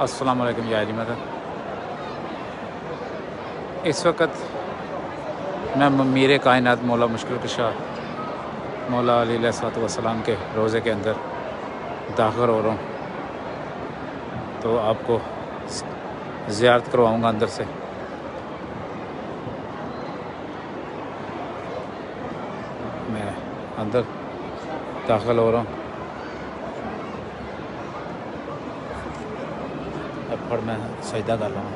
अस्सलाम वालेकुम या अली मदद। इस वक्त मैं मीर कायनात मौला मुश्किल कुशा मौला अली अलैहिस्सलाम के रोज़े के अंदर दाखिल हो रहा हूँ, तो आपको ज़ियारत करवाऊँगा अंदर से। मैं अंदर दाखिल हो रहा हूँ। अब फिर मैं सजदा कर रहा हूँ।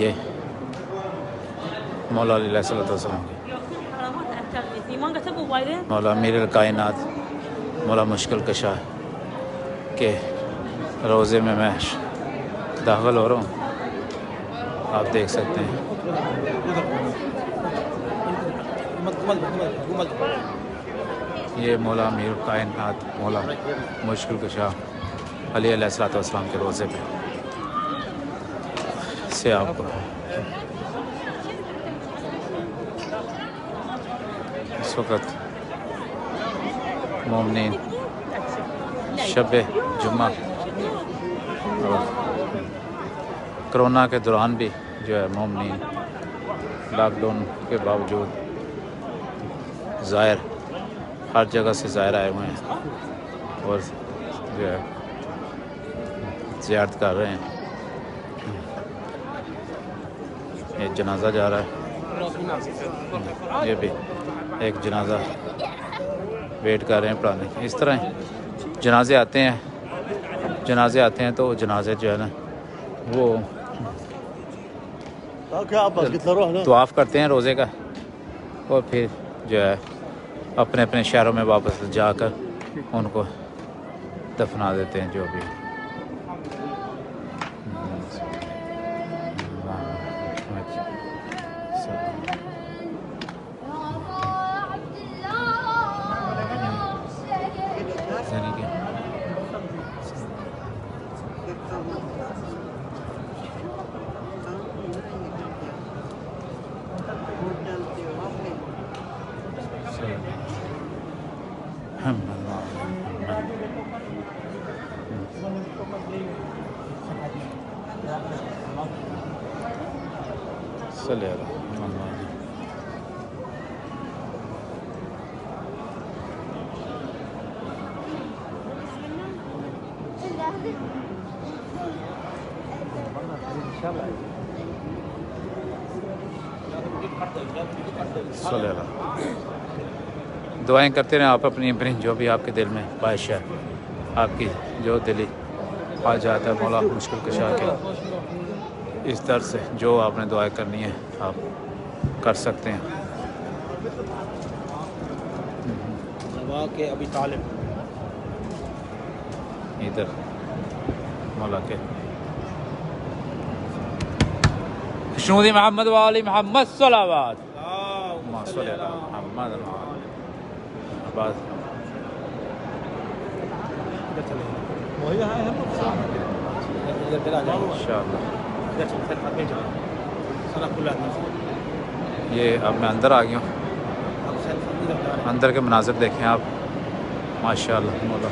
ये मौला अली अलैहिस्सलाम मौला मीर कायनात मौला मुश्किल कुशा के रोज़े में मैं दाखिल हो रहा हूँ। आप देख सकते हैं ये मौला मीर कायनात मौला मुश्किल कुशा अली अलैहिस्सलाम के रोज़े पे से आपको इस वक्त मोमिनीन शब जुम्मा और कोरोना के दौरान भी जो है मोमिनीन लॉकडाउन के बावजूद ज़ाहिर हर जगह से ज़ाहिर आए हुए हैं और जो है ज़ियारत कर रहे हैं। ये जनाजा जा रहा है, ये भी एक जनाजा वेट कर रहे हैं पढ़ाने। इस तरह जनाजे आते हैं तो जनाजे जो है ना वो तवाफ़ करते हैं रोज़े का और फिर जो है अपने अपने शहरों में वापस जाकर उनको दफना देते हैं जो भी। दुआएं करते रहें आप अपनी अपनी जो भी आपके दिल में ख्वाहिश है, आपकी जो दिली आ जाता है मौला मुश्किल कुशा के इस दर से जो आपने दुआएं करनी है आप कर सकते हैं। के अभी तालिब इधर मौला के शुदी मोहम्मद वाली मोहम्मद सलावत मोहम्मद बाद ये अब मैं अंदर आ गया हूँ। अंदर के मनाज़िर देखें आप, माशाअल्लाह मौला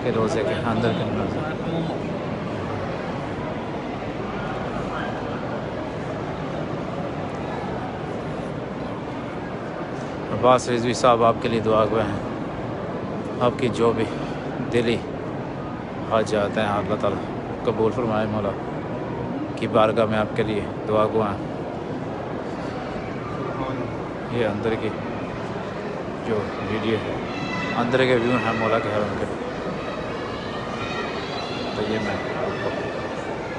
के रोज़े के अंदर के मनाज़िर। अब्बास रिजवी साहब आपके लिए दुआ गए हैं, आपकी जो भी दिली आ जाते हैं अल्लाह ताला कबूल फरमाए। मौला की बारगाह में आपके लिए दुआ गए हैं। ये अंदर की जो वीडियो अंदर के व्यू हैं मौला के हरम के, तो ये मैं आपको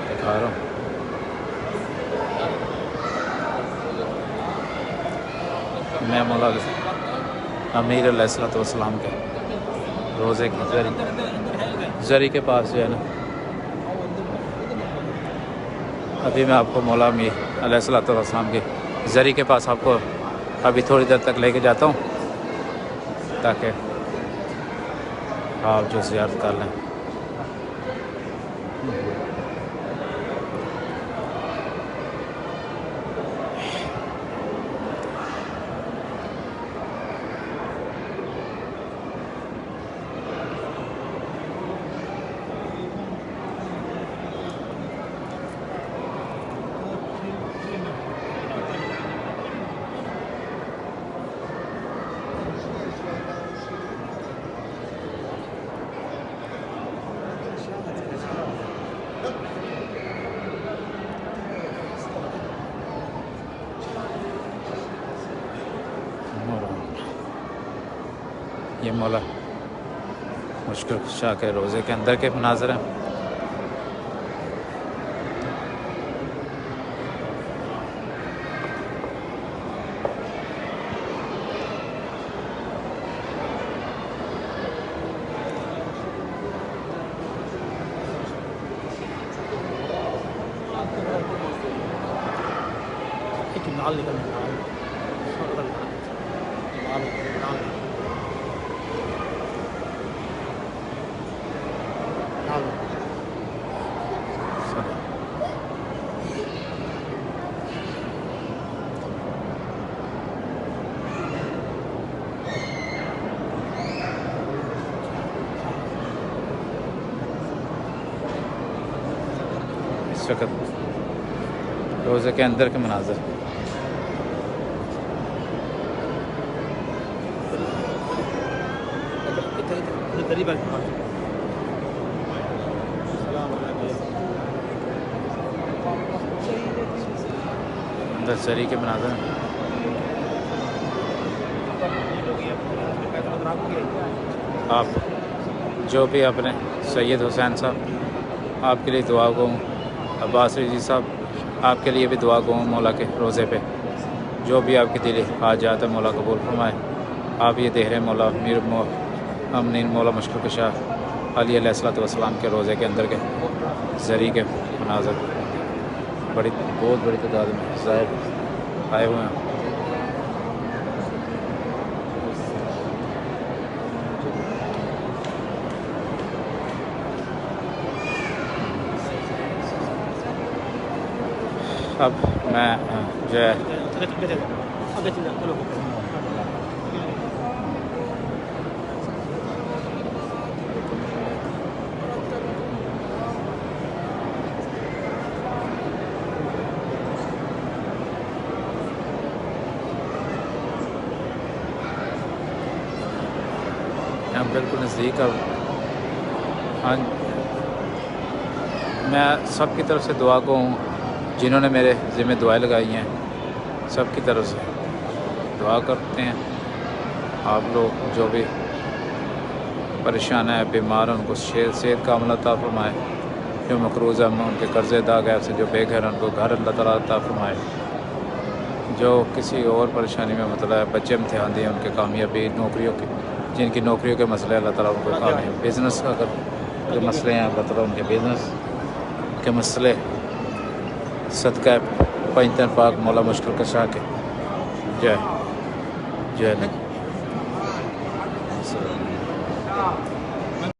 दिखा रहा हूँ। मैं मौला अमीर अलैहिस्सलाम के रोज़े की जरी के पास जो है ना, अभी मैं आपको मौला अमीर अलैहिस्सलाम के जरी के पास आपको अभी थोड़ी देर तक लेके जाता हूँ ताकि आप जो ज़ियारत कर लें। ये मौला मुश्किल कुशा के रोज़े के अंदर के मनाज़र हैं। इस वक्त रोज़े के अंदर के मनाज़र। अंदर जरी के मनाज़र हैं। आप जो भी अपने सैयद हुसैन साहब आपके लिए दुआ गो हूँ, अब्बास रिजी साहब आपके लिए भी दुआ गो हूँ मौला के रोज़े पे। जो भी आपकी दिल हाजात है मौला कबूल फरमाए। आप ये देख रहे हैं मौला अमीर अमीन मौला मुश्किल कुशा अली अलैहिस्सलाम के रोज़े के अंदर के जरी के मनाज़र बहुत बड़ी तादाद में ज़ाहिर आए हुए हैं। अब मैं जो है यहाँ बिल्कुल नज़दीक। अब हाँ, मैं सब की तरफ से दुआ को हूँ जिन्होंने मेरे ज़िम्मे दुआएं लगाई हैं, सब की तरफ से दुआ करते हैं। आप लोग जो भी परेशान है, बीमार हैं, उनको सेहत का अमल अता फरमाए। जो मकरूज़ है उनके कर्ज़े अदा गैर से जो बेघर हैं उनको घर अल्लाह ताला अता फरमाए। जो किसी और परेशानी में मतलब है, बच्चे इम्तिहान दिए उनके कामयाबी, नौकरियों की जिनकी नौकरियों के मसले अल्लाह ताला उनको कामयाब, बिज़नेस अगर के मसले हैं अल्लाह ताला उनके बिज़नेस के मसले सदका पंजतन पाक मौला मुश्किल कशा के जय जय।